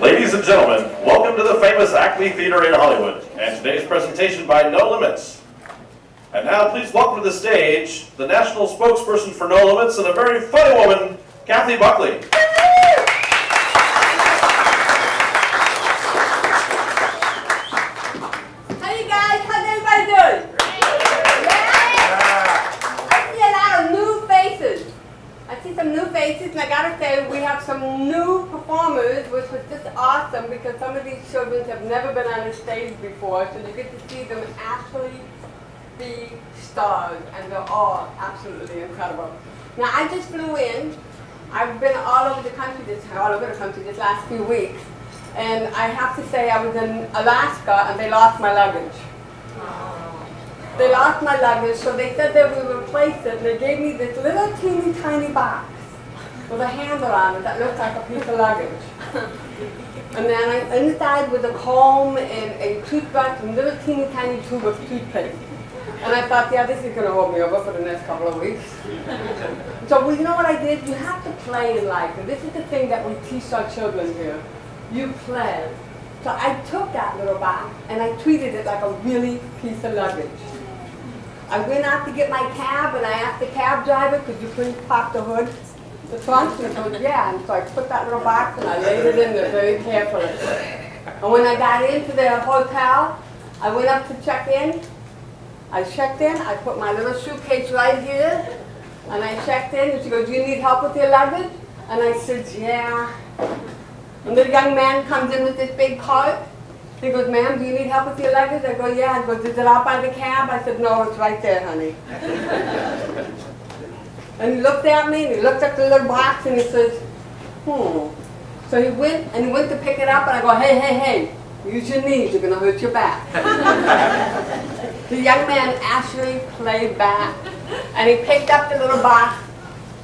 Ladies and gentlemen, welcome to the famous ACME Theater in Hollywood, and today's presentation by No Limits. And now please welcome to the stage the national spokesperson for No Limits and a very funny woman, Kathy Buckley. How you guys? How's everybody doing? Yeah? I see a lot of new faces. I see some new faces, and I gotta say, we have some new performers, which was just awesome because some of these children have never been on a stage before, so you get to see them actually be stars, and they're all absolutely incredible. Now, I just flew in. I've been all over the country this last few weeks, and I have to say I was in Alaska, and they lost my luggage. They lost my luggage, so they said they would replace it, and they gave me this little teeny tiny box with a handle on it that looked like a piece of luggage. And then inside was a comb and a toothbrush and a little teeny tiny tube of toothpaste. And I thought, yeah, this is going to hold me over for the next couple of weeks. So, you know what I did? You have to play in life, and this is the thing that we teach our children here. You play. So I took that little box and I treated it like a really piece of luggage. I went out to get my cab, and I asked the cab driver, could you please pop the hood, the trunk? And he goes, yeah. And so I put that little box and I laid it in there very carefully. And when I got into the hotel, I went up to check in. I checked in, I put my little suitcase right here, and I checked in, and she goes, do you need help with your luggage? And I said, yeah. And the young man comes in with this big cart. He goes, ma'am, do you need help with your luggage? I go, yeah. He goes, is it out by the cab? I said, no, it's right there, honey. And he looked at me, and he looked at the little box, and he says, So he went to pick it up, and I go, hey, hey, hey, use your knees, you're going to hurt your back. The young man actually played back, and he picked up the little box,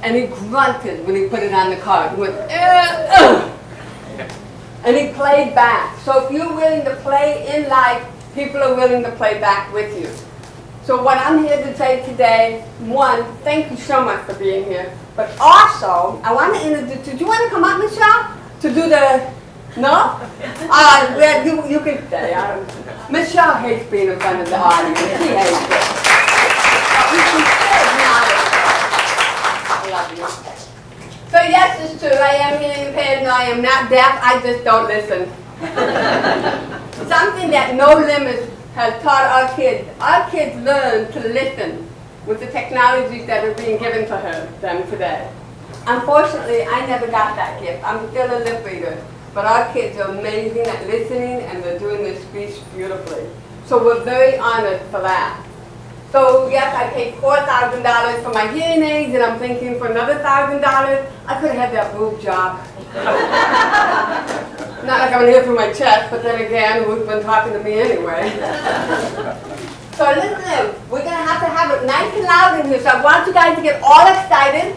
and he grunted when he put it on the cart. He went, and he played back. So if you're willing to play in life, people are willing to play back with you. So what I'm here to say today, one, thank you so much for being here. But also, I want to introduce, did you want to come up, Michelle, to do the, no? Well, you can stay. Michelle hates being in front of the audience. She hates it. I love you. So yes, it's true. I am hearing impaired. No, I am not deaf. I just don't listen. Something that No Limits has taught our kids. Our kids learn to listen with the technologies that are being given to them today. Unfortunately, I never got that gift. I'm still a lip reader. But our kids are amazing at listening, and they're doing this speech beautifully. So we're very honored for that. So yes, I paid $4,000 for my hearing aids, and I'm thinking for another $1,000, I could have had that boob job. Not like I'm going to hear from my chest, but then again, who's been talking to me anyway? So listen, we're going to have it nice and loud in here, so I want you guys to get all excited.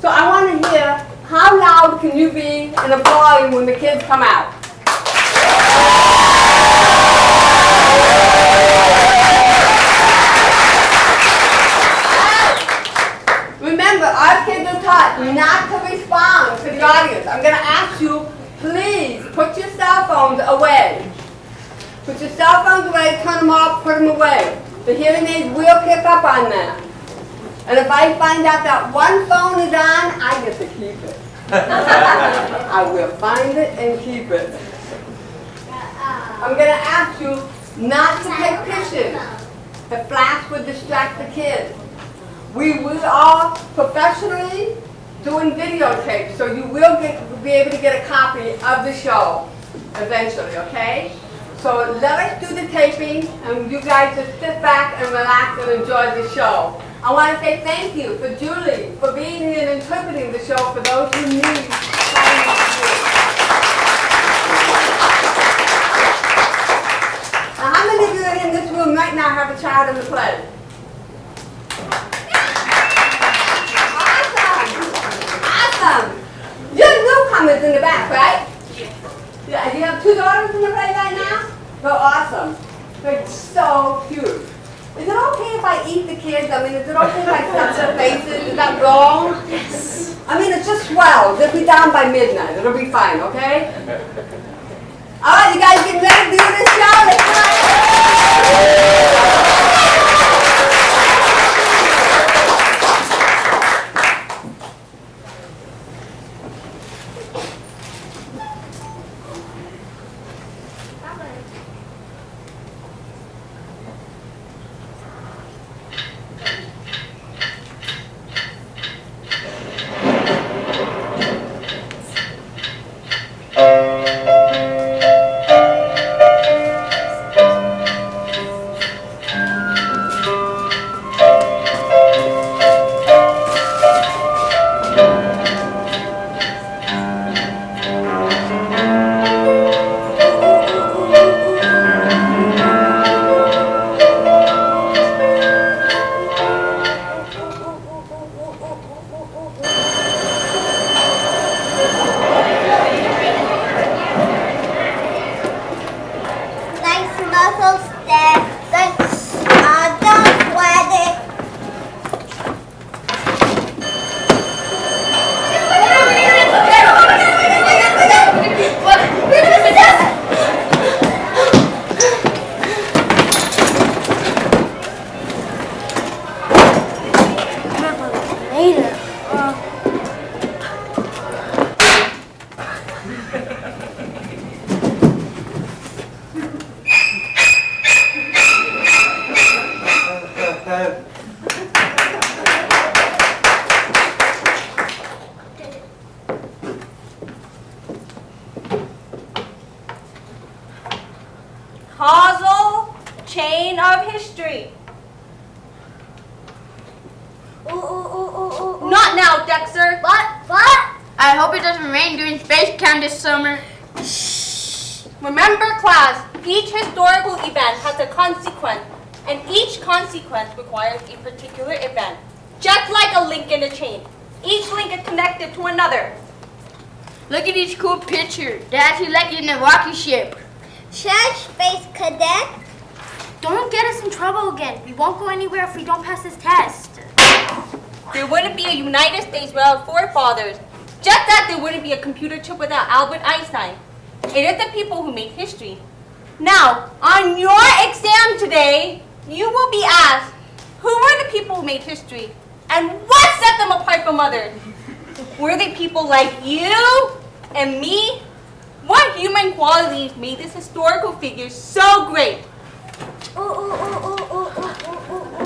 So I want to hear, how loud can you be in a volume when the kids come out? Remember, our kids are taught not to respond to the audience. I'm going to ask you, please put your cell phones away. Put your cell phones away, turn them off, put them away. The hearing aids will pick up on that. And if I find out that one phone is on, I get to keep it. I will find it and keep it. I'm going to ask you not to take pictures. The flash would distract the kids. We are professionally doing videotapes, so you will be able to get a copy of the show eventually, okay? So let us do the taping, and you guys just sit back and relax and enjoy the show. I want to say thank you for Julie for being here and interpreting the show for those who need sign language. Now, how many of you in this room right now have a child in the play? Awesome! You're newcomers in the back, right? Yeah. You have 2 daughters in the play right now? They're awesome. They're so cute. Is it okay if I eat the kids? I mean, is it okay if I touch their faces? Is that wrong? Yes. I mean, it's just swell. They'll be down by midnight. It'll be fine, okay? All right, you guys get ready to do this show? Let's go. Causal chain of history. Not now, Dexter. What? I hope it doesn't rain during space camp this summer. Remember, class, each historical event has a consequence, and each consequence requires a particular event. Just like a link in a chain. Each link is connected to another. Look at this cool picture. They actually let you in a rocket ship. Space Cadet? Don't get us in trouble again. We won't go anywhere if we don't pass this test. There wouldn't be a United States without forefathers. Just that there wouldn't be a computer chip without Albert Einstein. It is the people who make history. Now, on your exam today, you will be asked, who were the people who made history? And what set them apart from others? Were they people like you and me? What human qualities made this historical figure so great?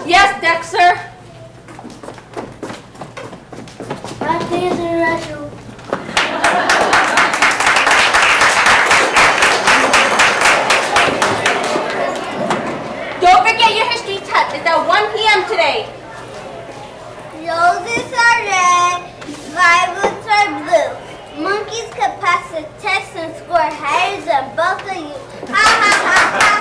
Yes, Dexter? Don't forget your history test. It's at 1 p.m. today. Roses are red, violets are blue. Monkeys could pass the test and score higher than both of you. Ha ha ha ha.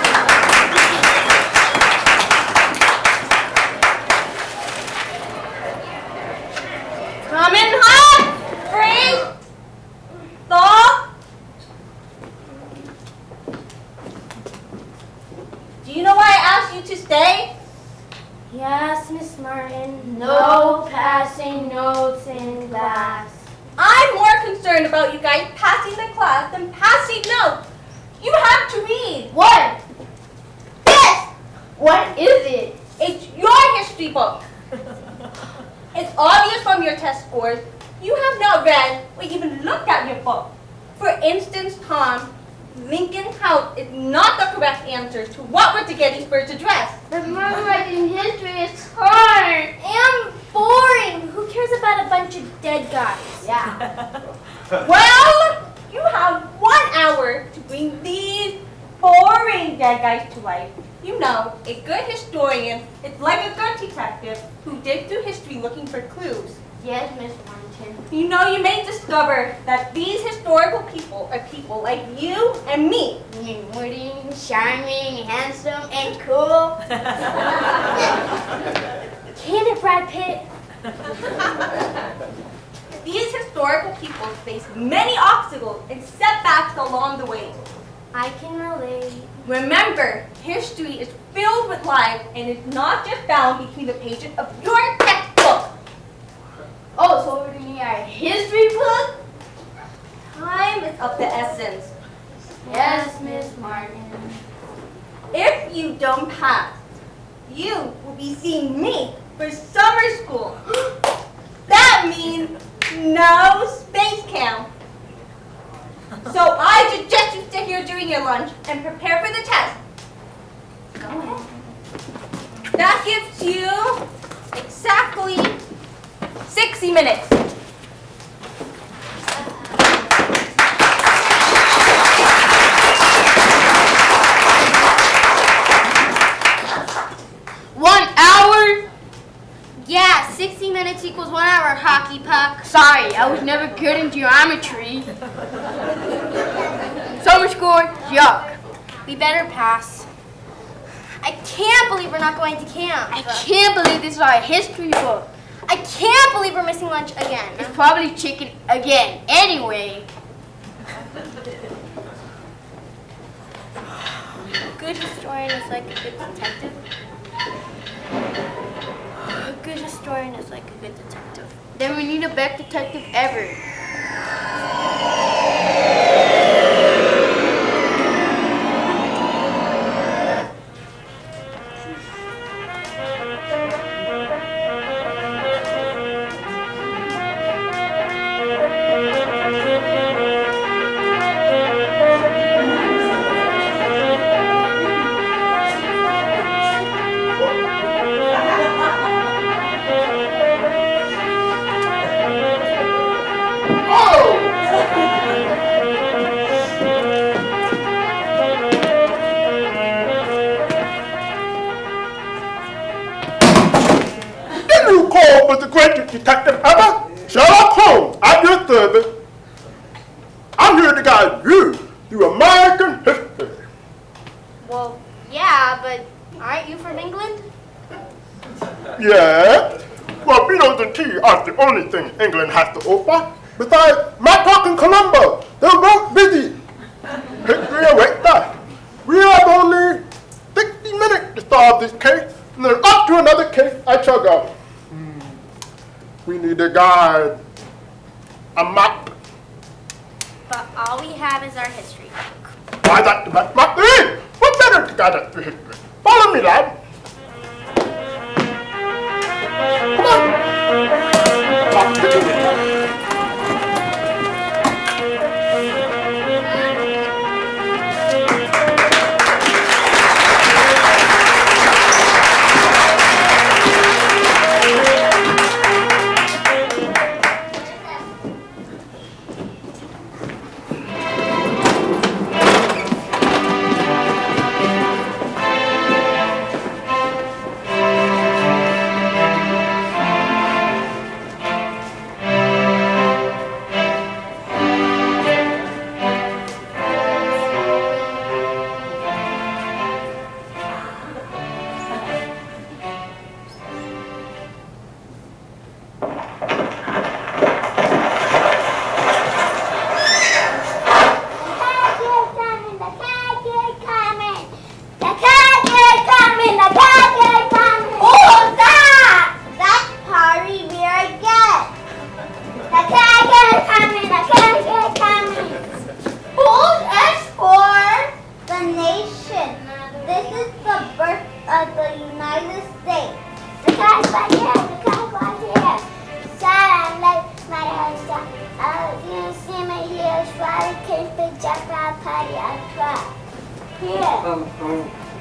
Coming hot, freeze, thaw. Do you know why I asked you to stay? Yes, Miss Martin. No passing notes in class. I'm more concerned about you guys passing the class than passing notes. You have to read. What? This! What is it? It's your history book. It's obvious from your test scores you have not read or even looked at your book. For instance, Tom, Lincoln's house is not the correct answer to what was the Gettysburg Address. But memorizing history is hard and boring. Who cares about a bunch of dead guys? Yeah. Well, you have 1 hour to bring these boring dead guys to life. You know, a good historian is like a good detective who digs through history looking for clues. Yes, Miss Martin. You know, you may discover that these historical people are people like you and me. Witty, charming, handsome, and cool. Can it, Brad Pitt? These historical people face many obstacles and setbacks along the way. I can relate. Remember, history is filled with life and is not just found between the pages of your textbook. Oh, so we're doing our history book? Time is of the essence. Yes, if you don't pass, you will be seeing me for summer school. That means no space camp. So I suggest you sit here during your lunch and prepare for the test. Go ahead. That gives you exactly 60 minutes. Yeah, 60 minutes equals 1 hour, hockey puck. Sorry, I was never good in geometry. Summer school, yuck. We better pass. I can't believe we're not going to camp. I can't believe this is our history book. I can't believe we're missing lunch again. It's probably chicken again, anyway. A good historian is like a good detective. A good historian is like a good detective. Then we need the best detective ever. Was the greatest detective ever? Sherlock Holmes, at your service. I'm here to guide you through American history. Well, yeah, but aren't you from England? Yeah? Well, Beatles and tea aren't the only thing England has to offer. Besides, Matlock and Columbo, they're both busy. History awaits us. We have only 60 minutes to solve this case, and then up to another case I shall go. We need a guide, a map. But all we have is our history book. Why, that's the best map there is. What better to guide us through history? Follow me, lad. Come on. Map to do.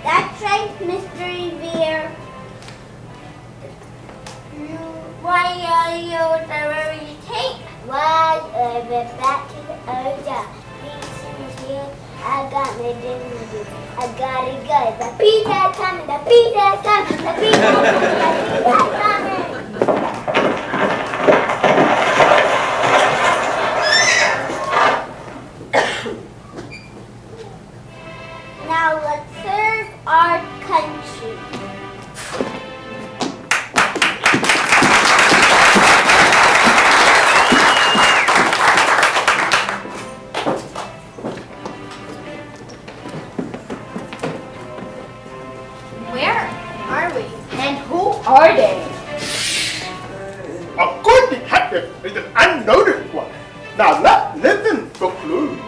That's right, Mr. Revere. Why are you very tape? Why we're back to the order. Pizza's here. I got my dinner. I gotta go. The pizza's coming. The pizza's coming. The pizza's coming. Now let's serve our country. Where are we? And who are they? A good detective is an unnoticed one. Now let's listen for clues.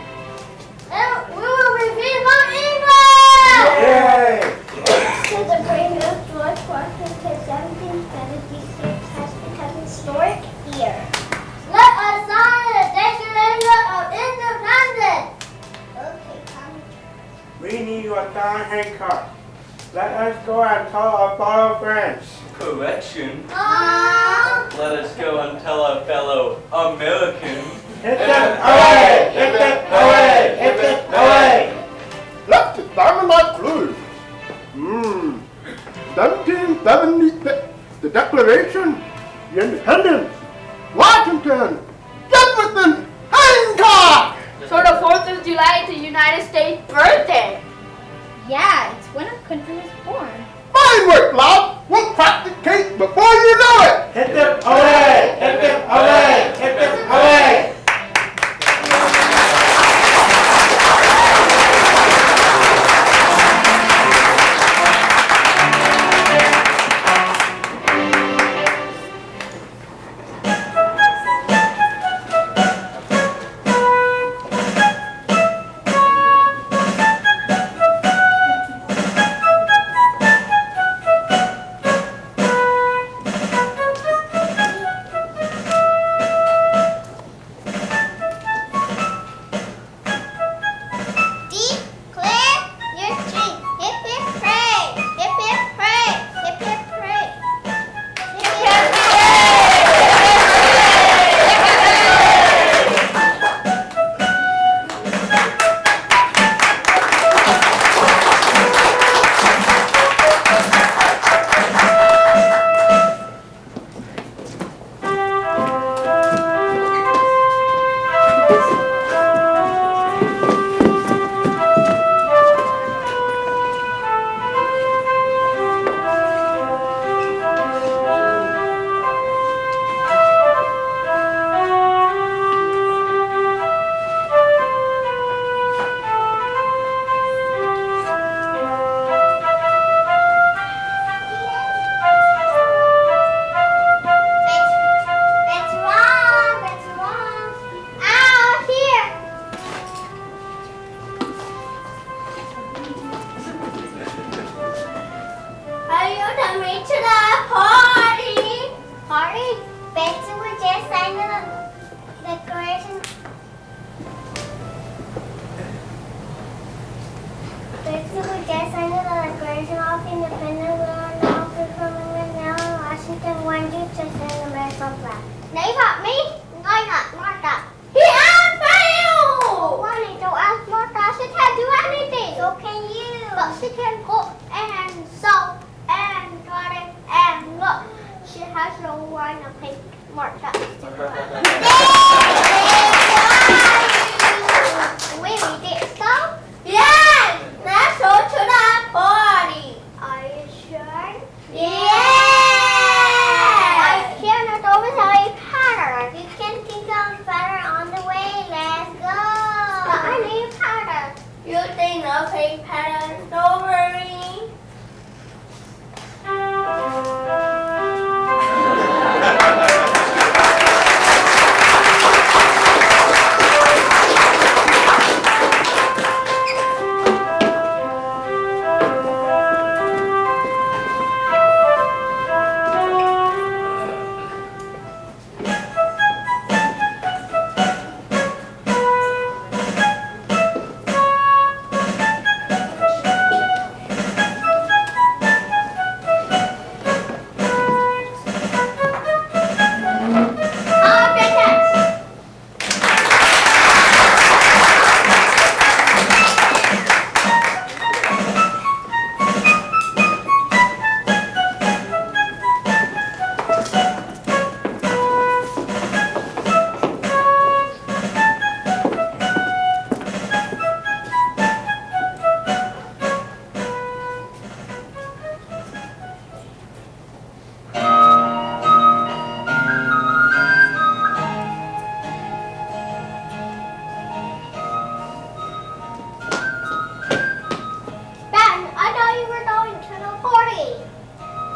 We will reveal from England! Yay! Hancock. Let us go and tell our fellow friends. Correction. Aww. Let us go and tell our fellow Americans. Hit them away! Hit them away! Hit them away! Let's examine my clues. 1776, the Declaration, the Independence, Washington, Jefferson, Hancock! So the 4th of July is the United States birthday. Yeah, it's when our country was born. Fine work, lad. We'll crack the cake before you know it. Hit them away! Hit them away! Hit them away!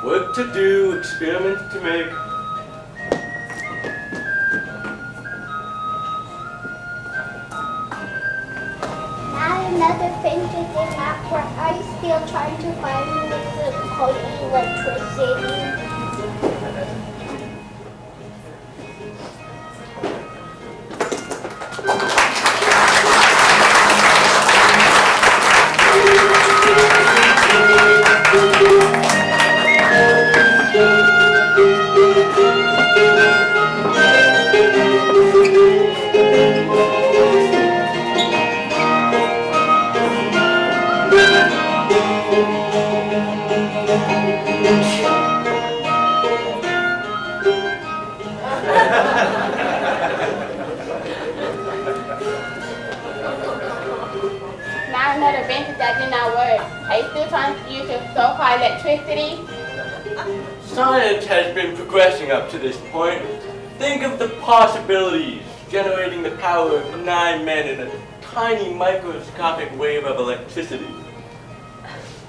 Work to do, experiments to make. Not another printer did not work. Are you still trying to find the code electricity? another invention that did not work. Are you still trying to use your so-called electricity? Science has been progressing up to this point. Think of the possibilities, generating the power of 9 men in a tiny microscopic wave of electricity.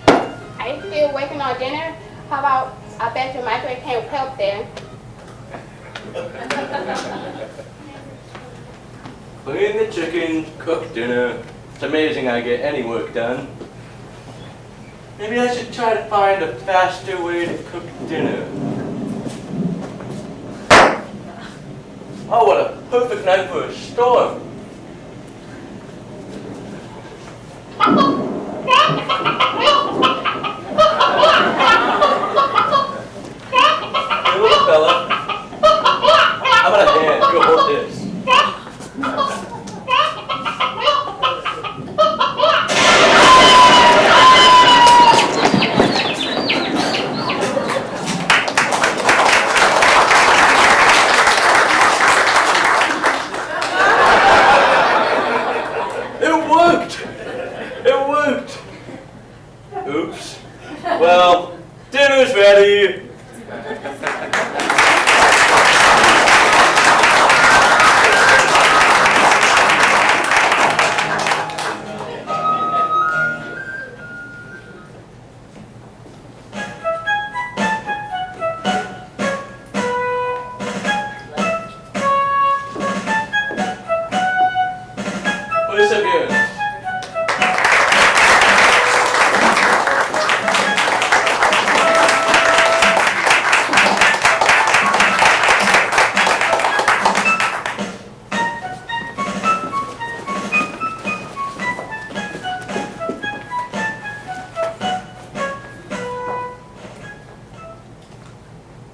Are you still waiting on dinner? How about I bet your microwave can't help there? Clean the chickens, cook dinner. It's amazing I get any work done. Maybe I should try to find a faster way to cook dinner. Oh, what a perfect night for a storm. Hey, little fella. How about a hand? Go hold this. It worked! It worked! Oops. Well, dinner's ready. Perseverance.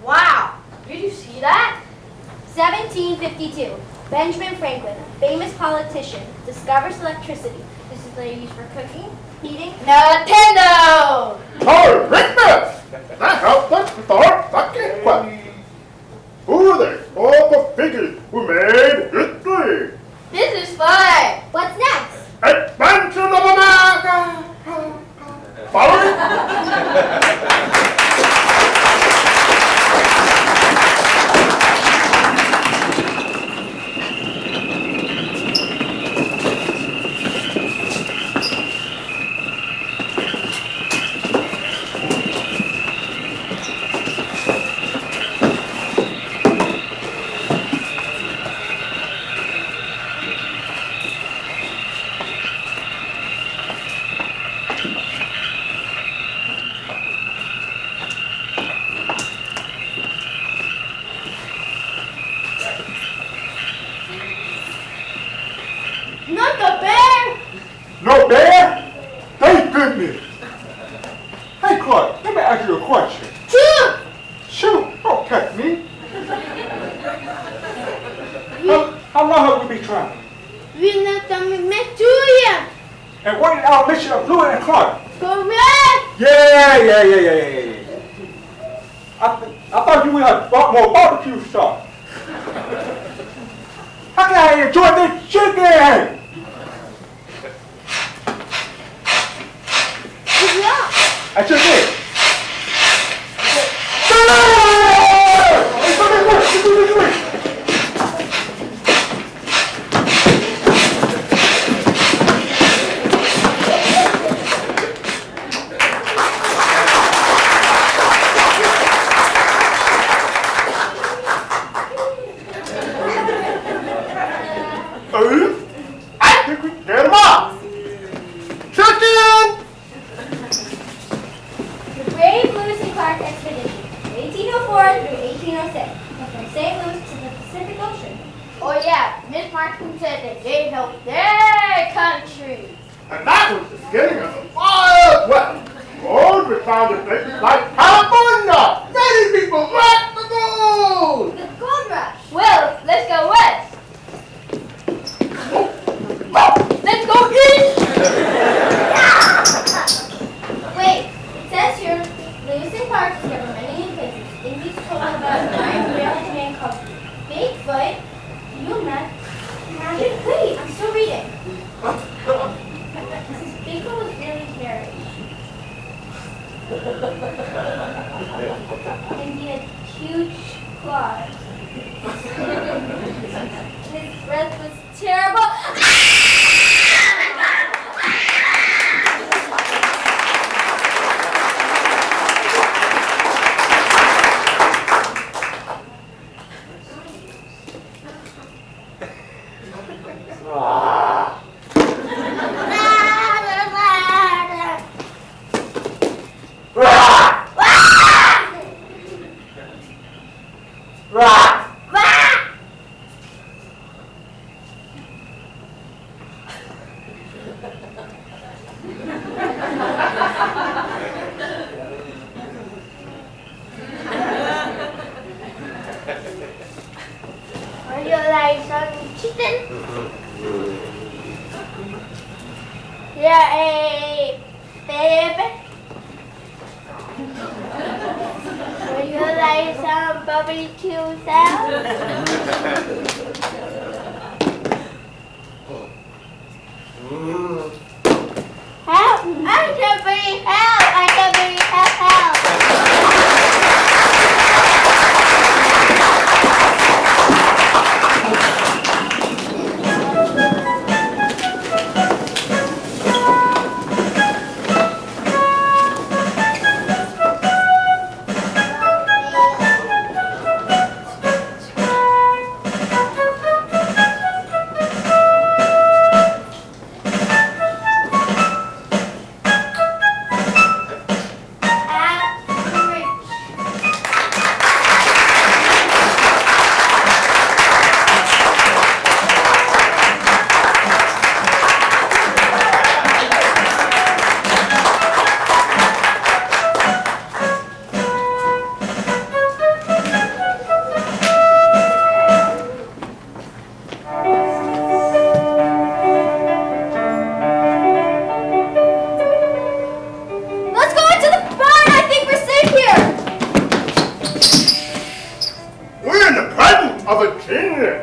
Wow, did you see that? 1752. Benjamin Franklin, a famous politician, discovers electricity. This is later used for cooking, heating. Nintendo! Oh, Rickman! That helped us start second question. Who are they? All the figures who made history. This is fun! What's next? Expansion of America! Following? Not the bear! No bear? Thank goodness. Hey, Clark, let me ask you a question. Shoot! Shoot, don't catch me. How long have we been traveling? We're not coming back to you! And what is our mission of Blue and Clark? Correct! Yeah. I thought you would have bought more barbecue sauce. How can I enjoy this chicken? Good job! I sure did. I think we can get them off. Chicken! The brave Lewis and Clark expedition, 1804 through 1806, from St. Louis to the Pacific Ocean. Oh yeah, Miss Martin said that they helped their country. And that was the beginning of the Wild West. Gold was found in places like California. Many people like the gold. The gold rush. Well, let's go west. Let's go east. Wait, it says here, Lewis and Clark discovered many new places. Indians told them about a giant whale man called Bigfoot. You met. Wait, I'm still reading. It says Bigfoot was And he had huge claws. His breath was terrible. Would you like some chicken? Yeah, a baby. Would you like some barbecue salad? Help! I can breathe! Help! I can breathe! Help! of a genius.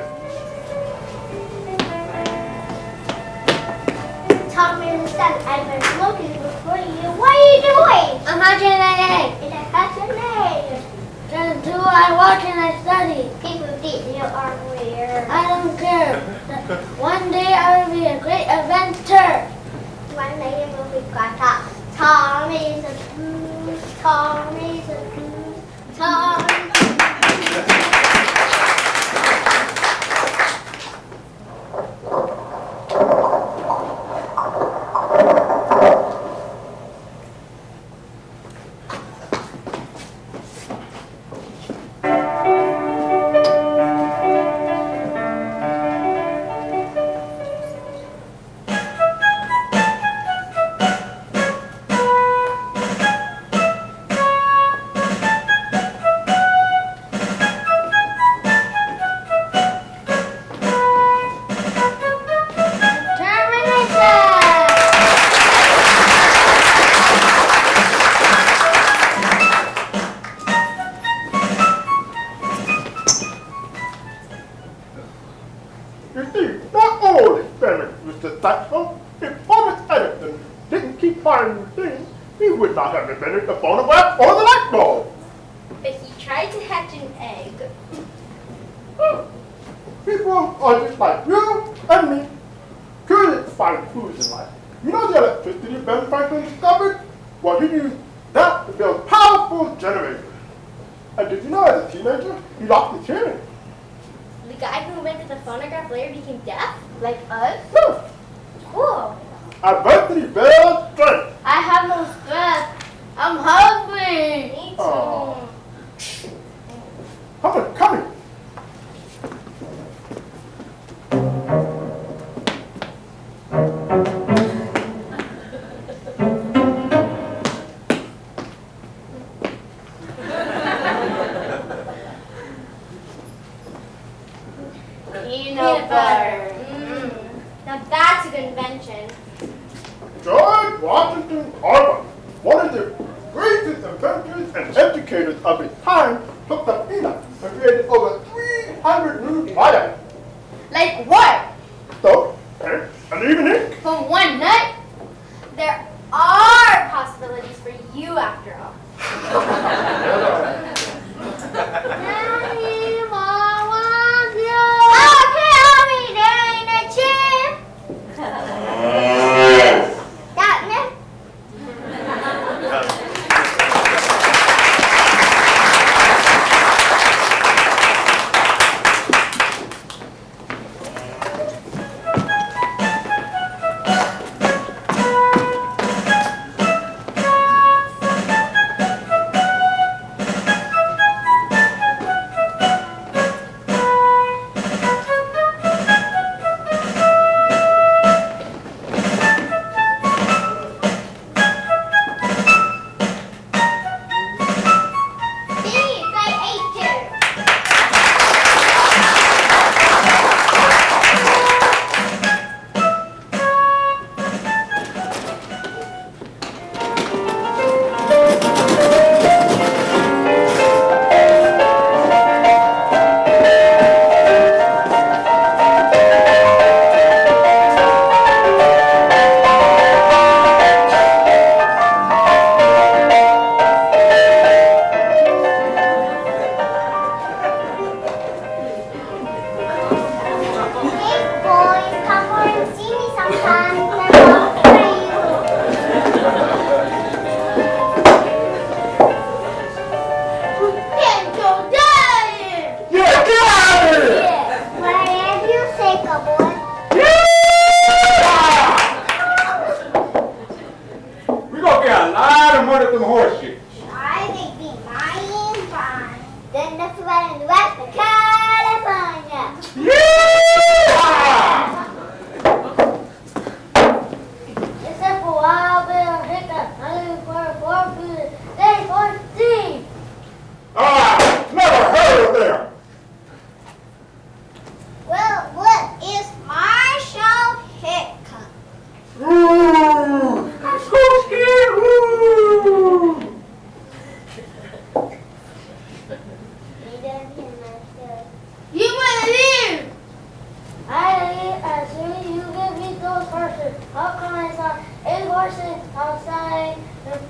Tommy said I've been looking for you. What are you doing? I'm hatching an egg. It's a hatching egg. Then do I work and I study? People think you are weird. I don't care. One day I will be a great inventor. One day you will be got up. Tommy's a goose. Tommy's a goose. Tommy. You see, not all experiments were successful. If Thomas Edison didn't keep finding new things, he would not have invented the phonograph or the light bulb. But he tried to hatch an egg. People are just like you and me, curious to find clues in life. You know the electricity Ben Franklin discovered? Well, he used that to build powerful generators. And did you know as a teenager, he lost his hearing? The guy who invented the phonograph later became deaf? Like us? Yeah. Cool. Adversity builds strength. I have no strength. I'm hungry. Me too. Oh. Someone's coming. Peanut butter. Now that's a good invention. George Washington Carver, one of the greatest inventors and educators of his time, took the peanut and created over 300 new products. Like what? Soap, pen, and even ink. From one nut? There are possibilities for you after all.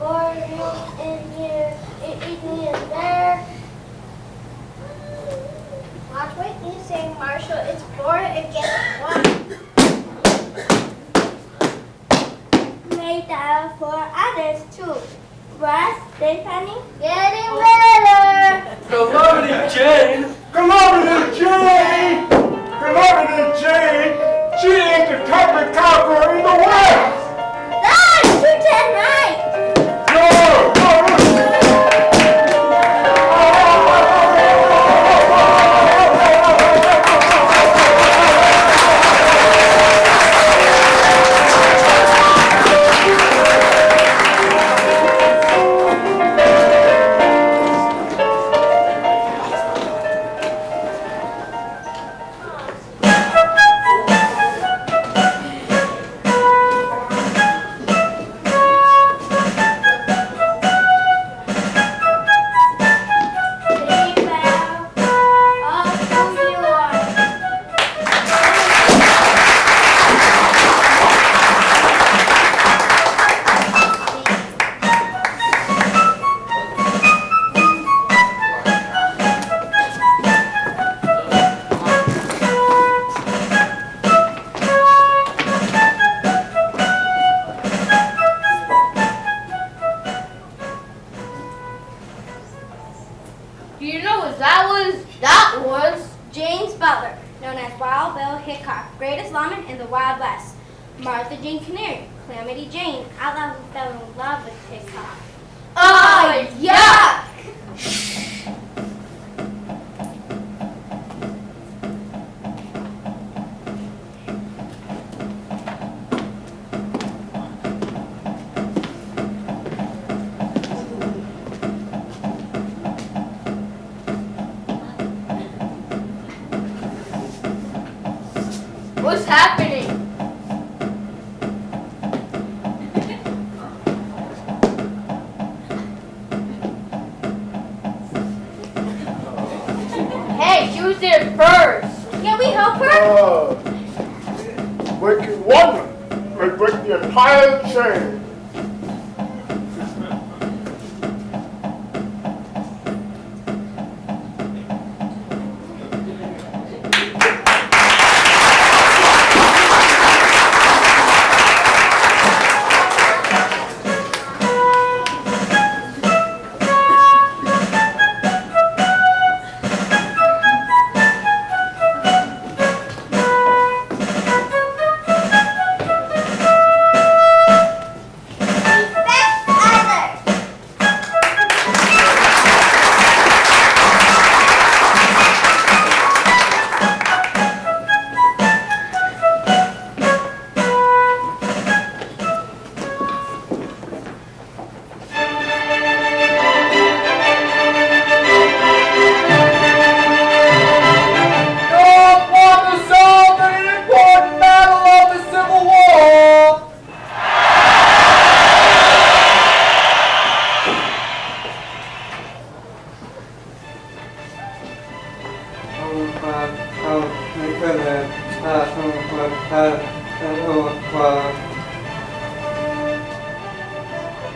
boring in here. It isn't there. Watch what you say, Marshall. It's boring against one. Made that for others too. Russ, Stephanie, getting better. Calamity Jane! Calamity Jane! Calamity Jane! She ain't the toughest cowgirl in the West! Dad, you did right. Do you know what that was? That was James Butler, known as Wild Bill Hickok, greatest lawman in the Wild West. Martha Jane Canary, Calamity Jane, outlaw who fell in love with Hickok. Oh, yuck! What's happening? Hey, she was there first. Can we help her? Breaking one may break the entire chain.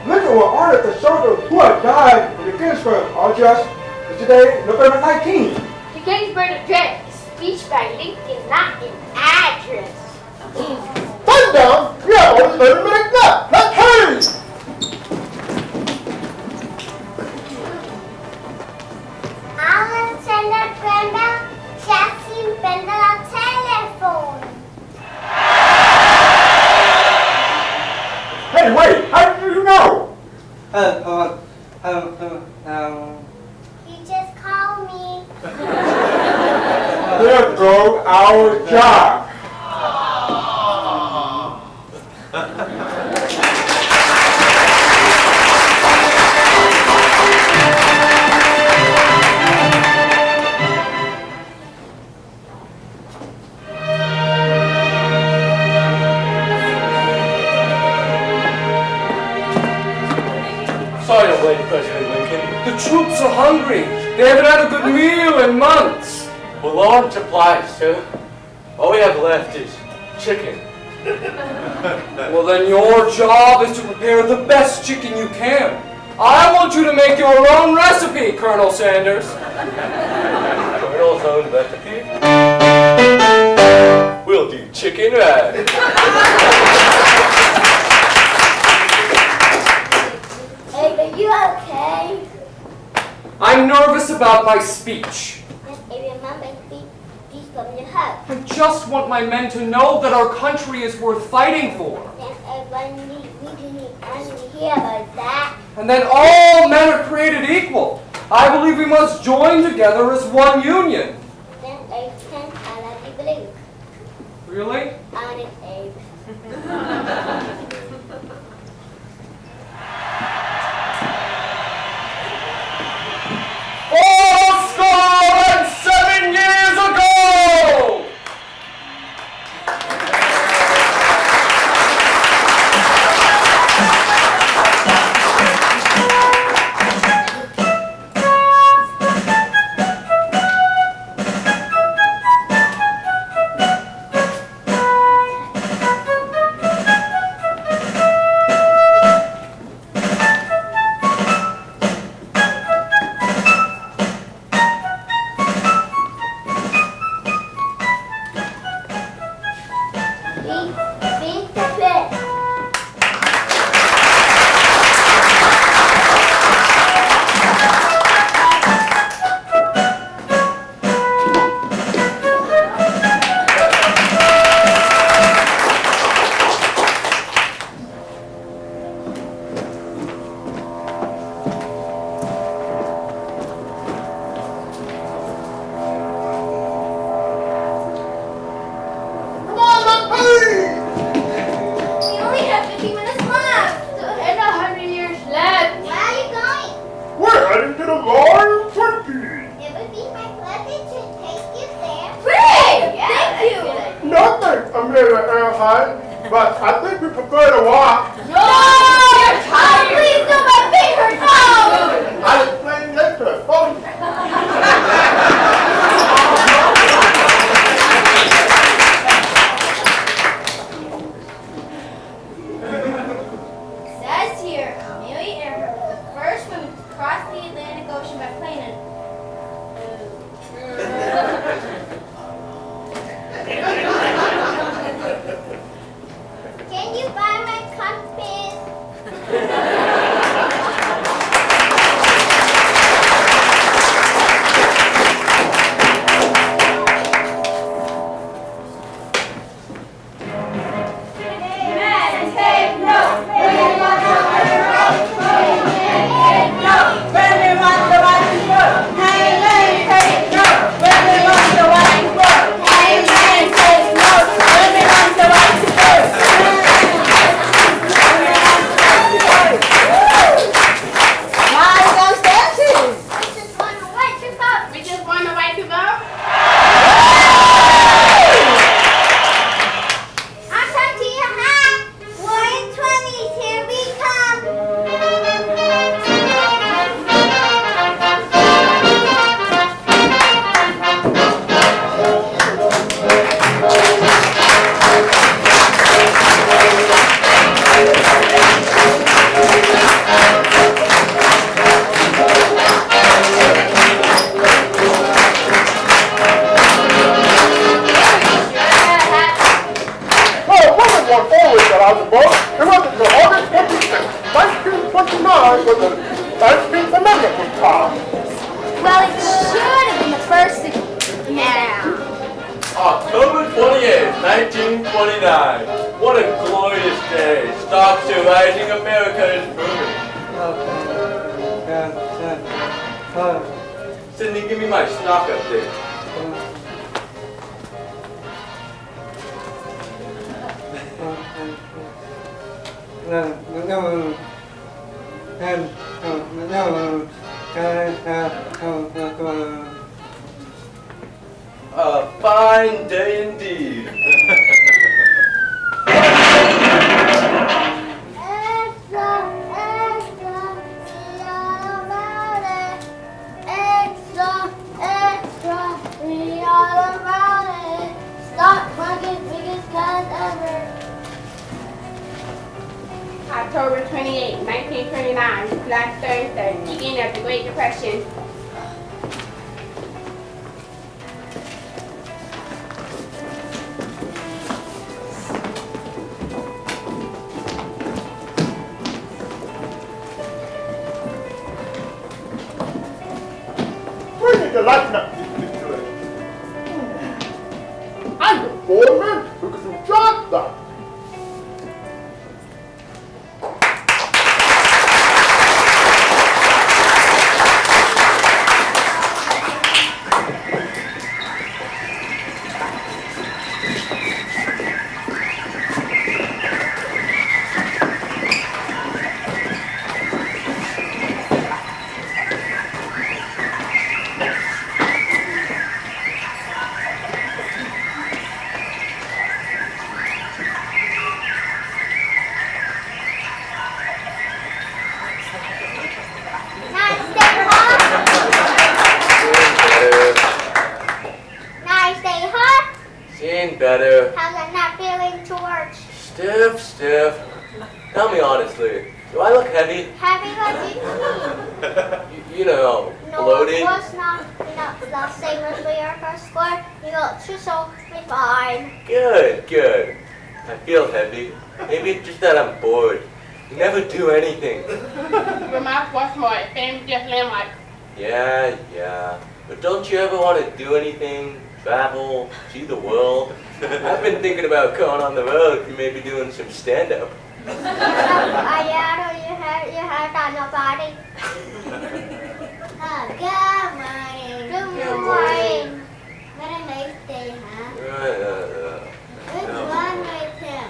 Look at what honored the soldiers who have died in Gettysburg are just today, November 19th. The Gettysburg Address is speech by LinkedIn, not an address. Stand down! We have only 30 minutes left. Let's hurry! Alan sender Brenda, Jessie Bender telephone. Hey, wait! How did you know? He just called me. There goes our job. Sorry I'm late, President Lincoln. The troops are hungry. They haven't had a good meal in months. We're low on supplies, sir. All we have left is chicken, Well, then your job is to prepare the best chicken you can. I want you to make your own recipe, Colonel Sanders. Colonel's own recipe? We'll do chicken right. Hey, are you okay? I'm nervous about my speech. Hey, remember, please from your heart. I just want my men to know that our country is worth fighting for. Then we do need to hear about that. And that all men are created equal. I believe we must join together as one union. Then I can already believe. Really? On it, Abe. 7 years ago! Beat the pit. We only have 15 minutes left. And 100 years left. Where are you going? We're heading to the Roaring Twenties. It would be my pleasure to take you there. Great! Thank you. Nothing, Amelia Earhart, but I think we prefer to walk. No! You're tired. Please, no, my feet hurt. No! I'll explain later. Oh. Says here, Amelia Earhart was the first woman to cross the Atlantic Ocean by plane and... Can you buy my compass? We just want the right to vote. I'm come to your hat. Roaring 20s, here we come. Well, women were always allowed to vote. It wasn't until August 26th, 1929, when the 19th Amendment was passed. Well, it should have been the first to... Yeah. October 28th, 1929. What a glorious day. Stocks are rising, America is booming. Cindy, give me my stock update. A fine day indeed. Extra, extra, read all about it. Extra, extra, read all about it. Stock market biggest cut ever. October 28, 1929, last Thursday, beginning of the Great Depression. Where did you like that picture? I'm the foreman who can do just that. Nice day, hot. Nice day, hot. Seeing better. How's that not feeling, George? Stiff. Tell me honestly, do I look heavy? Happy what you mean? You know, No, bloated? it was not the same as we are first score. You look so fine. Good. I feel heavy. Maybe it's just that I'm bored. You never do anything. Your mouth was more, fame just landmark. Yeah. But don't you ever want to do anything? Travel, see the world? I've been thinking about going on the road and maybe doing some stand-up. Yeah, you have done your body. Good morning. Good morning. What a nice day, huh? Which one with him?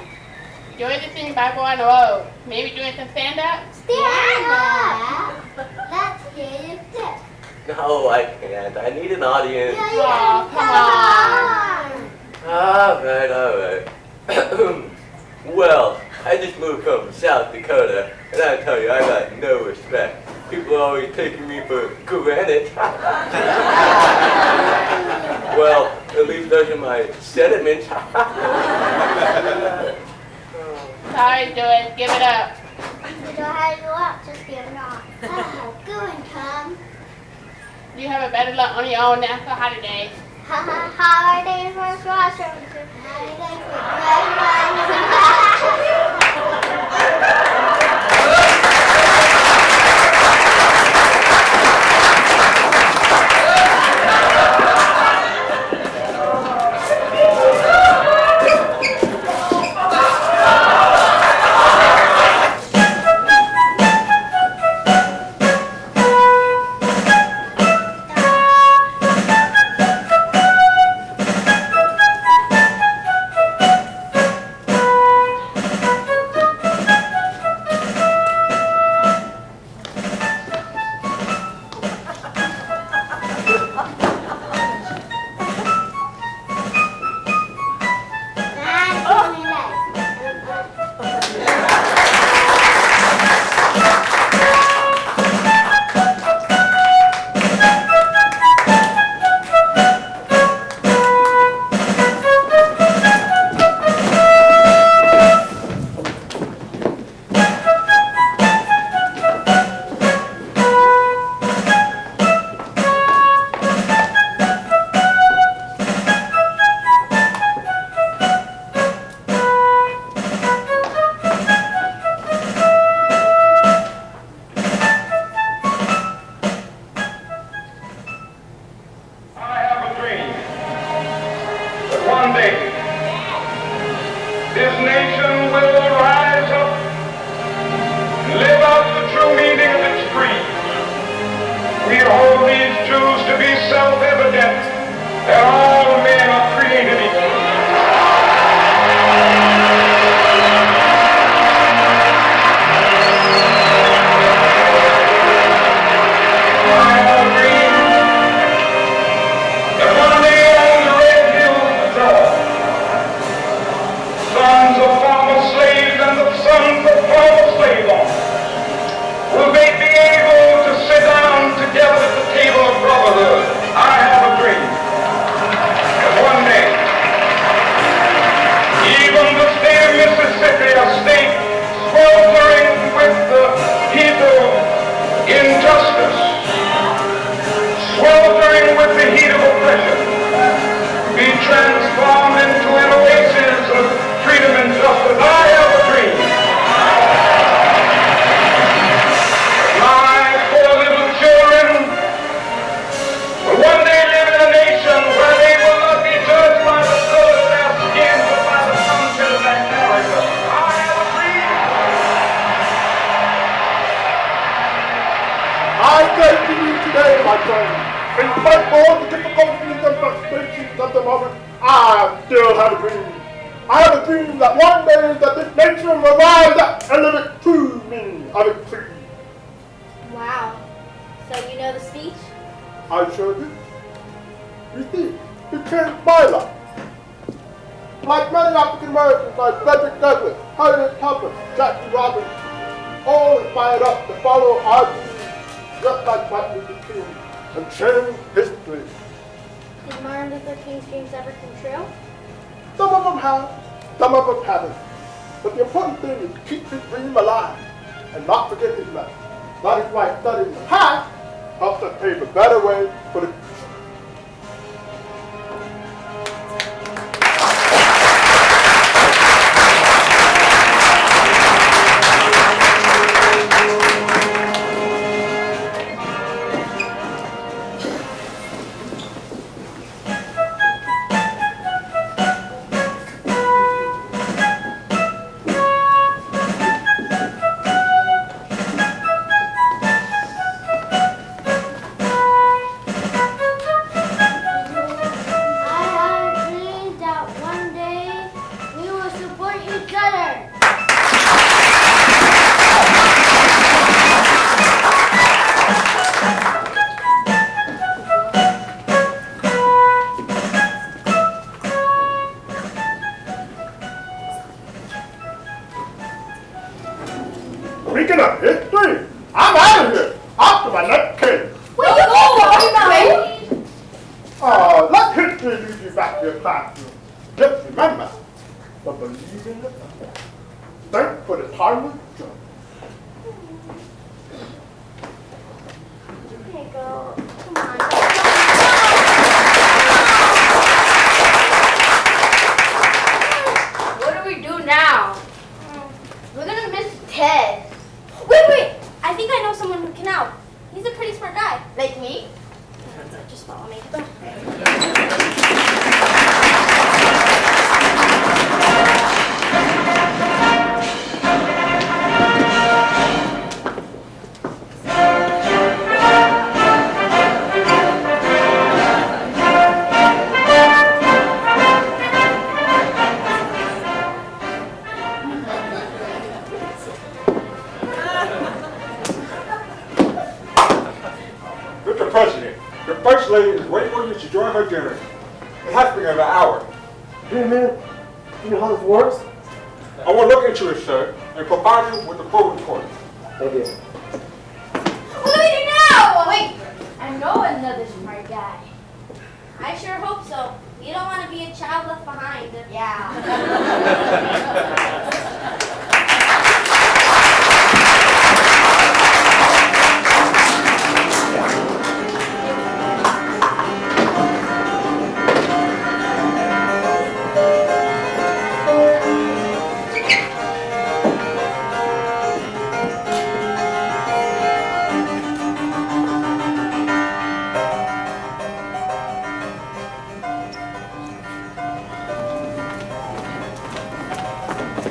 Enjoy the thing by going on the road. Maybe doing some stand-up? Stand up. Let's hear you tip. No, I can't. I need an audience. Aw, come on. All right. Well, I just moved from South Dakota, and I tell you, I got no respect. People are always taking me for granted. Well, at least those are my sentiments. Sorry, Joyce, give it up. You don't have to up, just give it up. Go and come. You have a better luck on your own national holiday. Holiday for classroom. Holiday for thing. In spite of all the difficulties and frustrations of the moment, I still have a dream. I have a dream that one day that this nation will rise up and live it to me of its creed. Wow. So you know the speech? I sure do. You see, it changed my life. Like many African Americans like Frederick Douglass, Harriet Tubman, Jackie Robinson, all inspired us to follow our dreams, just like Martin Luther King, and change history. Did Martin Luther King's dreams ever come true? Some of them have, some of them haven't. But the important thing is to keep his dream alive and not forget his message. That is why studying the past helps us pave a better way for the future. Speaking of history, I'm out of here. Off to my next case. Wait, you go! Let history lead you back to your classroom. Just remember, to believe in the past. Thanks for the timely joke. Okay, girl. Come on. What do we do now? We're gonna miss Ted. Wait! I think I know someone who can help. He's a pretty smart guy. Like me? Just follow me. Mr. President, the First Lady is waiting for you to join her dinner. It has been an hour. Hey man, you know how this works? I will look into it, sir, and provide you with the full report. Thank you. What do we do now? Wait, I know another smart guy. I sure hope so. You don't want to be a child left behind. Yeah.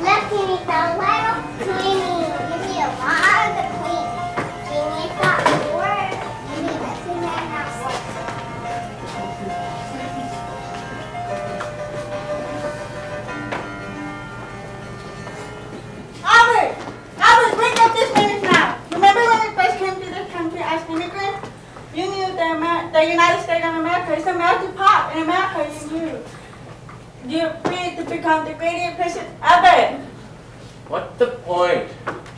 Look, Timmy, the little cleaning. Give me a lot of cleaning. Give me some more. Give me the cleaning house. Albert, bring up this minute now. Remember when we first came to this country as immigrants? You knew the United States of America is a melting pot. In America, you prayed to become the greatest person ever. What's the point?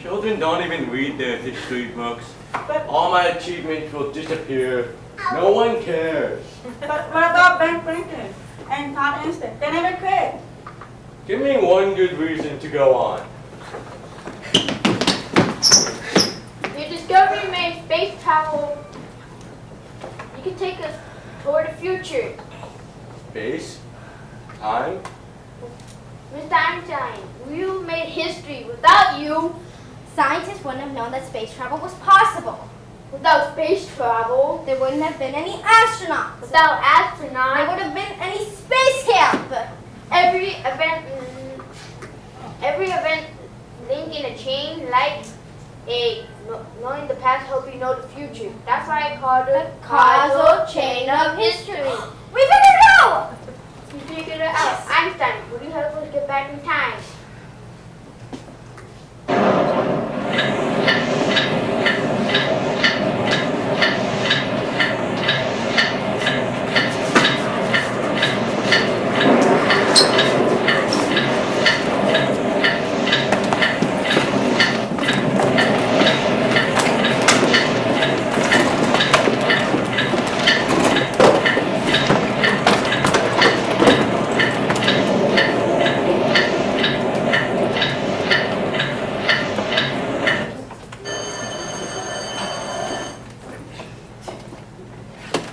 Children don't even read their history books. But All my achievements will disappear. No one cares. what about Ben Franklin and Tom Einstein? They never quit. Give me one good reason to go on. Your discovery made space travel. You can take us toward the future. Space? Time? Mr. Einstein, you made history. Without you, Scientists wouldn't have known that space travel was possible. without space travel, There wouldn't have been any astronauts. without There astronauts, would have been any space camp. every event link in a chain like A. Knowing the past helps you know the future. That's why I called it causal chain of history. We figured it out! You figured it out. Einstein, would you help us get back in time?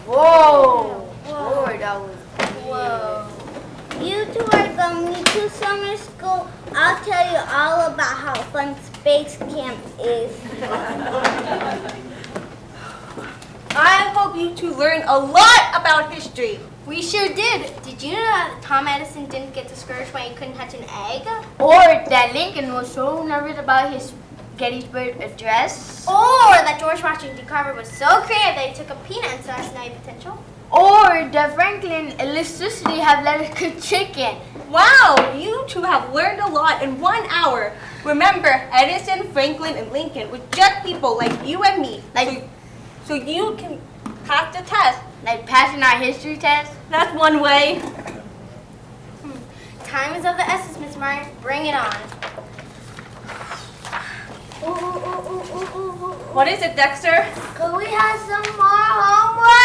Whoa! Lord, that was Whoa. You two are going to summer school. I'll tell you all about how fun space camp is. I hope you two learned a lot about history. We sure did. Did you know that Tom Edison didn't get discouraged when he couldn't hatch an egg? Or that Lincoln was so nervous about his Gettysburg Address. Or that George Washington Carver was so creative that he took a peanut and saw its naive potential? Or that Franklin electricity had let us cook chicken. Wow, you two have learned a lot in 1 hour. Remember, Edison, Franklin, and Lincoln were just people like you and me. So you can pass the test. Like passing our history test. That's one way. Time is of the essence, Miss Myers. Bring it on. What is it, Dexter? Could we have some more homework?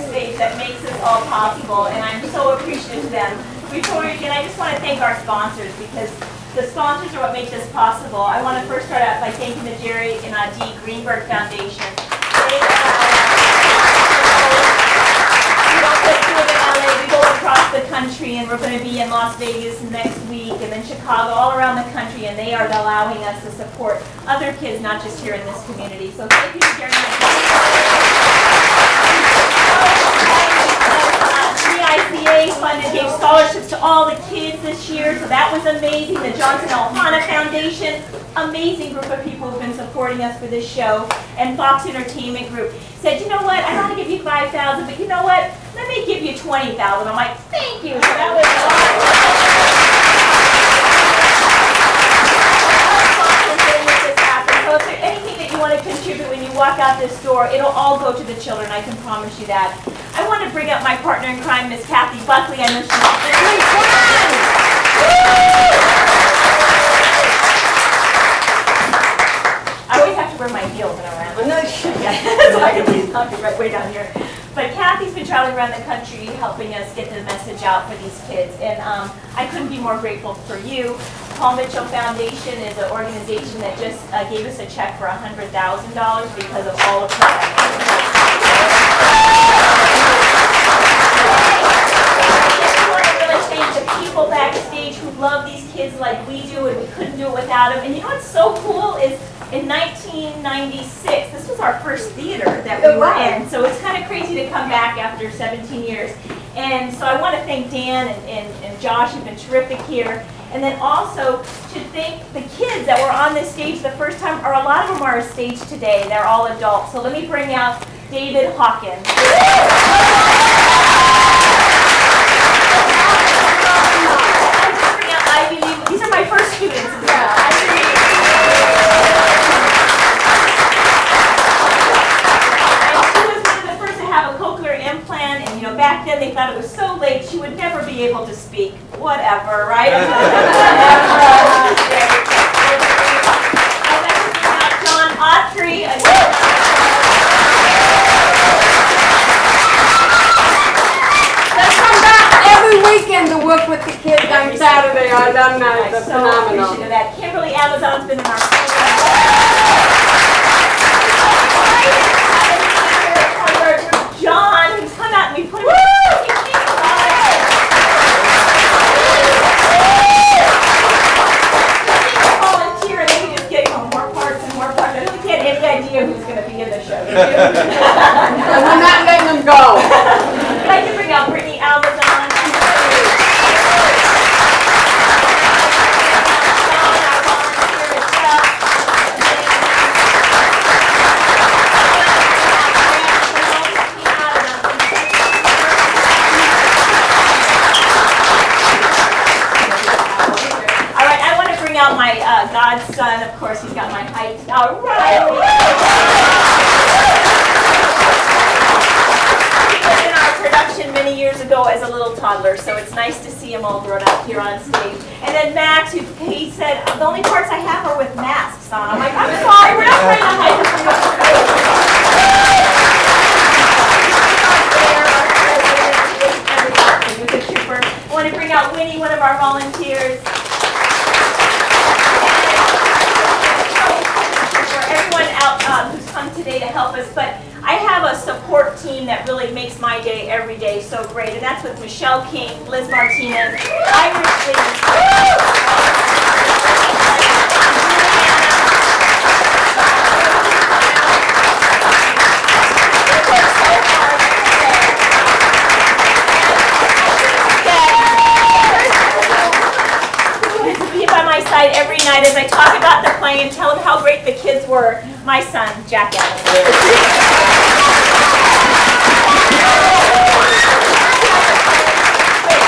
stage that makes this all possible, and I'm so appreciative to them. Before we begin, I just want to thank our sponsors, because the sponsors are what make this possible. I want to first start out by thanking the Jerry and D. Greenberg Foundation. We don't just do it in LA, we go across the country, and we're going to be in Las Vegas next week, and then Chicago, all around the country, and they are allowing us to support other kids, not just here in this community. So thank you, Jerry. The ICA funded, gave scholarships to all the kids this year, so that was amazing. The Johnson Ohana Foundation, amazing group of people who've been supporting us for this show. And Fox Entertainment Group said, you know what, I don't want to give you $5,000, but you know what, let me give you $20,000. I'm like, thank you. So that was awesome. So if there's anything that you want to contribute when you walk out this door, it'll all go to the children, I can promise you that. I want to bring up my partner in crime, Miss Kathy Buckley. I know she's I always have to wear my heels when I'm around. No, so I can be right way down here. But Kathy's been traveling around the country helping us get the message out for these kids. And I couldn't be more grateful for you. Paul Mitchell Foundation is an organization that just gave us a check for $100,000 because of all of her the people backstage who love these kids like we do, and we couldn't do it without them. And you know what's so cool is in 1996, this was our first theater that we were in. So it's kind of crazy to come back after 17 years. And so I want to thank Dan and Josh, who've been terrific here. And then also to thank the kids that were on this stage the first time, or a lot of them are on stage today. They're all adults. So let me bring out David Hawkins. These are my first students. And she was one of the first to have a cochlear implant, and back then they thought it was so late she would never be able to speak. Whatever, right? John Autry. Every weekend to work with the kids on Saturday, our alumni. That's phenomenal. Appreciative of that. Kimberly Amazon's been in our program. John, who's come out and we put him volunteer, and then we just get more parts and more parts. I don't think he had any idea who's going to be in the show. And we're not letting them go. I'd like to bring out Brittany Amazon. My godson, of course, he's got my height. All right. He was in our production many years ago as a little toddler, so it's nice to see him all grown up here on stage. And then Max, he said, the only parts I have are with masks on. I'm like, I'm sorry, we're not trying to hide this from you. I want to bring out Winnie, one of our volunteers. Everyone out who's come today to help us, but I have a support team that really makes my day every day so great, and that's with Michelle King, Liz Martinez, Irish Lee. By my side every night as I talk about the play and tell them how great the kids were. My son, Jack Allen.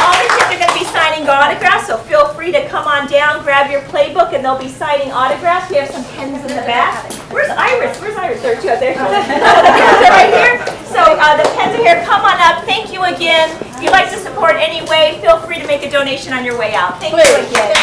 All the kids are going to be signing autographs, so feel free to come on down, grab your playbook, and they'll be signing autographs. We have some pens in the back. Where's Iris? Where's Iris? There she is. There she is. They're right here. So the pens are here. Come on up. Thank you again. If you'd like to support anyway, feel free to make a donation on your way out. Thank you again.